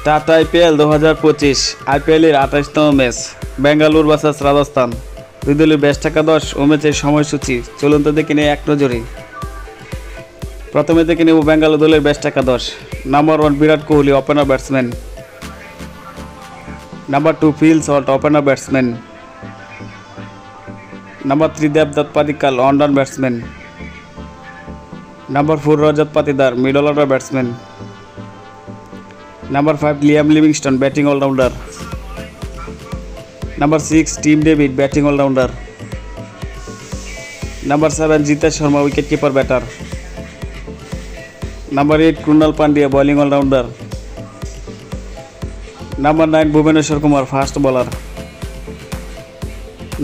Tata IPL 2025 আইপিএলের 28তম match Bengaluru versus Rajasthan. দুই দলের বেস্ট একাদশ ও ম্যাচের সময়সূচি চলুন তো দেখে নিই এক নজরে। প্রথমে দেখে নেব বেঙ্গালুরু দলের বেস্ট একাদশ। Number 1 Virat Kohli, opener batsman. Number 2 Phil Salt, opener batsman. Number 3 দেবদত্ত Padikkal, allrounder batsman. Number 4 Rajat Patidar, middle order batsman. Number 5 Liam Livingstone, batting allrounder. Number 6 Tim David, batting allrounder. Number 7 Jitesh Sharma, wicket keeper batter. Number 8 Krunal Pandya, bowling allrounder. Number 9 Bhuvneshwar Kumar, fast bowler.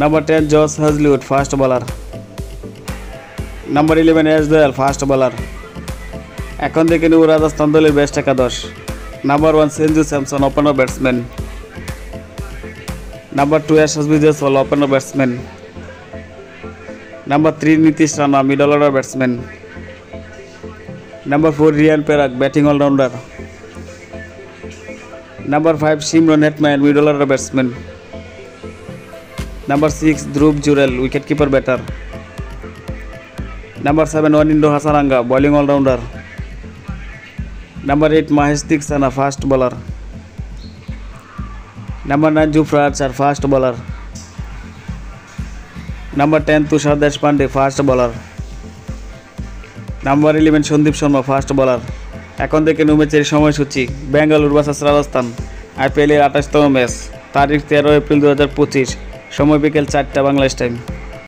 Number 10 Josh Hazlewood, fast bowler. Number 11 Yash Dayal, fast bowler. এখন দেখে নেব রাজস্থান দলের best একাদশ। Number 1 Sanju Samson, opener batsman. Number 2 Yashasvi Jaiswal, opener batsman. Number 3 Nitish Rana, middle order batsman. Number 4 Riyan Parag, batting allrounder. Number 5 Shimron Hetmyer, middle order batsman. Number 6 Dhruv Jurel, wicket keeper batter. Number 7 Wanindu Hasaranga, bowling allrounder. Number 8 Maheesh Theekshana, fast bowler. Number 9 Jofra Archer, fast bowler. Number 10 Tushar Deshpande, fast bowler. Number 11 Sandeep Sharma, fast bowler. এখন থেকে ম্যাচের সময়সূচি। Bengaluru versus Rajasthan আইপিএলের 28তম match, তারিখ 13 April 2025, সময় বিকেল 4টা Bangladesh time.